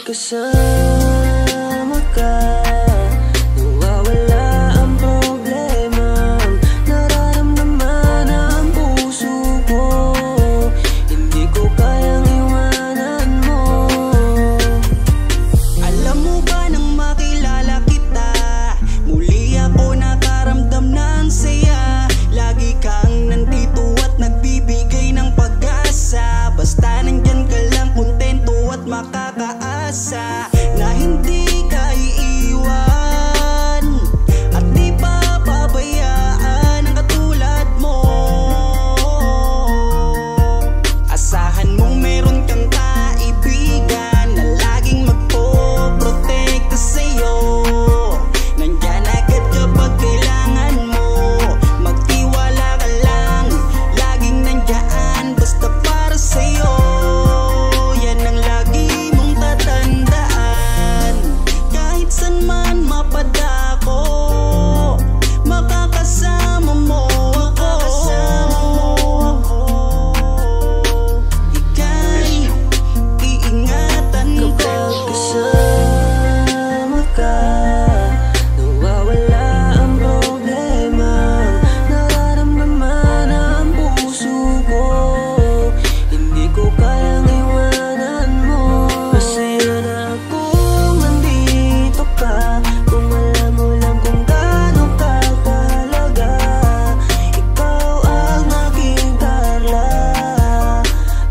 kasama ka, nawawala ang problema. Nararamdaman ang puso ko, hindi ko kayang iwanan mo. Alam mo ba nang makilala kita, muli ako nakaramdam ng saya. Lagi kang nandito at nagbibigay ng pag-asa. Basta nandyan ka lang, kontento at makakaasa na hindi ka iiwan at di papabayaan ang katulad mo. Asahan mong meron kang kaibigan na laging magpoprotekta sa'yo. Nandyan agad kapag kailangan mo, magtiwala ka lang, laging nandyan basta para sa'yo. Yan ang lagi mong tatandaan, kahit saan man mapadako, makakasama mo ako. Ika'y iingatan ko. Kapag kasama ka, nawawala ang problema. Nararamdaman ang puso ko, hindi ko kayang iwanan mo. Masaya na akong nandito ka, kung alam mo lang kung gaano ka kahalaga. Ikaw ang aking Carla,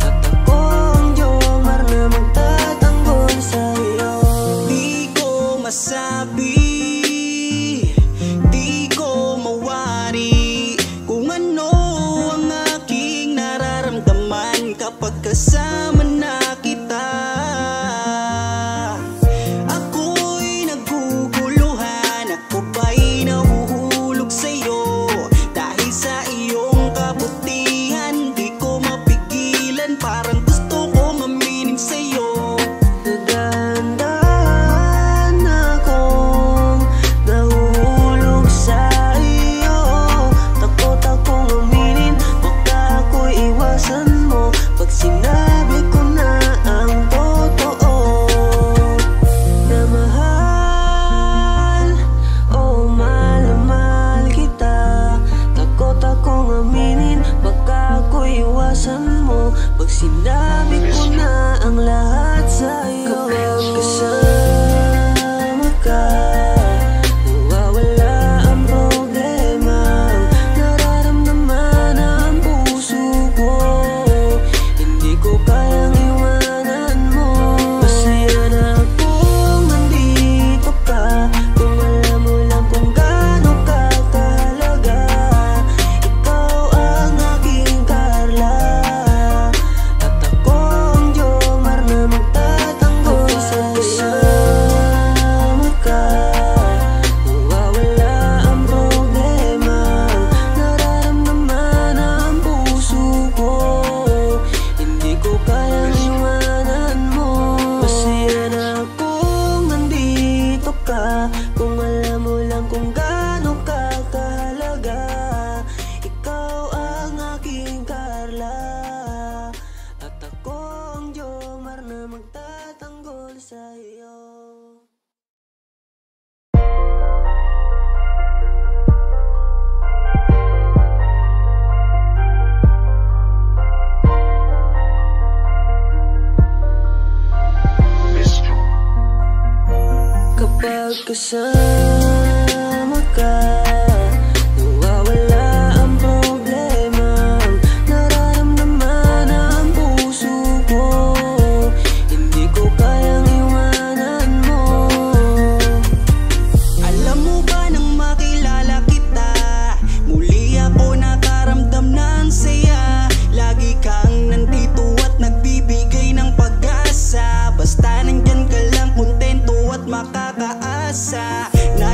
at ako ang Jomar na magtatanggol sa'yo. Di ko masabi, di ko mawari kung ano ang aking nararamdaman kapag kasama na kita. Ako'y naguguluhan, ako ba'y nahuhulog sa'yo. Dahil sa iyong kabutihan, di ko mapigilan, parang gusto kong aminin sa'yo. Nagdahan akong nahuhulog sa iyo. Takot akong aminin, baka ako'y iwasan mo pag sinabi ko na ang totoo. Na mahal, oh mahal na mahal kita. Takot akong aminin, baka ako'y iwasan mo pag sinabi ko na ang lahat sa'yo. Kapag kasama ka, nawawala ang problema. Nararamdaman ang puso ko, hindi ko kayang iwanan mo. Masaya na akong nandito ka, kung alam mo lang kung gaano ka kahalaga. Ikaw ang aking Carla, at ako ang Jomar na magtatanggol sa'yo. Kasama ka, nawawala ang problema. Nararamdaman ang puso ko, hindi ko kayang iwanan mo. Masaya na akong nandito ka, kung alam mo lang kung gaano ka kahalaga. Ikaw ang aking Carla, at ako ang Jomar na magtatanggol sa'yo. Kapag kasama ka, nawawala ang problema. Nararamdaman ang puso ko, hindi ko kayang iwanan mo. Alam mo ba nang makilala kita, muli ako nakaramdam ng saya. Lagi kang nandito at nagbibigay ng pag-asa. Basta nandyan ka lang, kontento at makakaasa na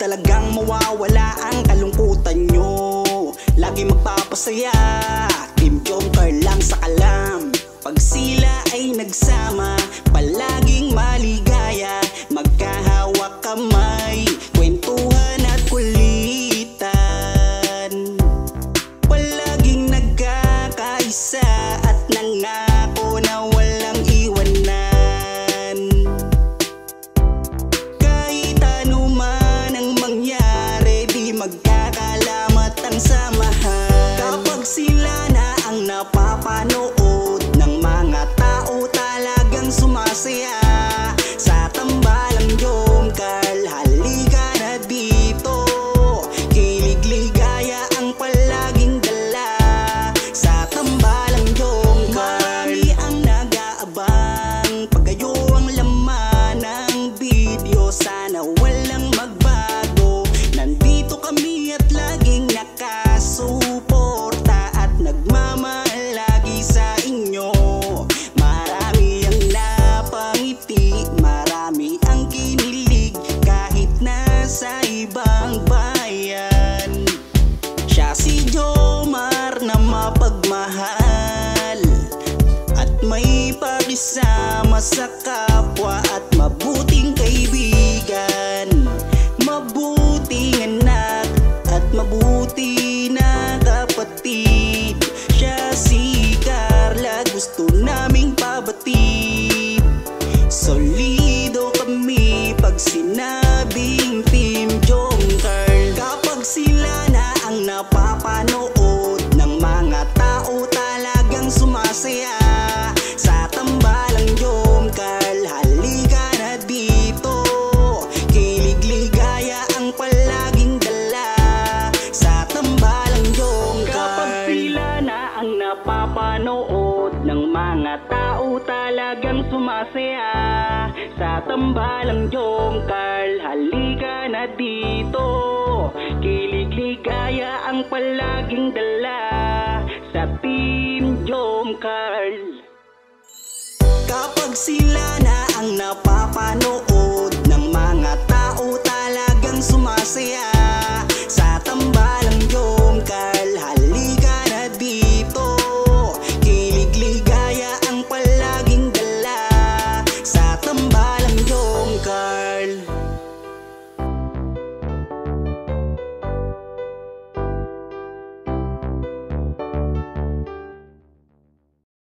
talagang mawawala ang kalungkutan nyo. Lagi magpapasaya, Team Joker lang sa kalam. Pag sila ay nagsama, palaging maligaya. Magkahawak kamay, kwentuhan at kulitan. Palaging nagkakaisa at nangako na walang iwanan. Kahit ano man ang mangyari, di magkakalamat ang samahan. Kapag sila na ang napapanood ng mga tao, talagang sumasaya. Sa tambalang Jomcar, halika na dito. Kilig ligaya ang palaging dala. Sa tambalang Jomcar, marami ang nag-aabang. Pag kayo ang laman ng video, sana walang magbago. Nandito kami at laging nakasuporta at nagmamahal lagi sa inyo. Marami ang napangiti, marami ang kinilig kahit nasa ibang bayan. Siya si Jomar na mapagmahal at may pakisama sa kapwa at mabuting kaibigan. Mabuting anak at mabuti na kapatid. Siya si Carla, gusto naming pabatid. Solido kami pag sinabing Team Joker. Kapag sila na ang napapanood ng mga tao, talagang sumasaya. Sa tambalang Jomcar, halika na dito. Kilig ligaya ang palaging dala. Sa tambalang Jomcar, kapag sila na ang napapanood ng mga tao, talagang sumasaya. Sa tambalang Jomcar, halika na dito. Kilig ligaya ang palaging dala. Sa Team Jomcar. Kapag sila na ang napapanood ng mga tao, talagang sumasaya.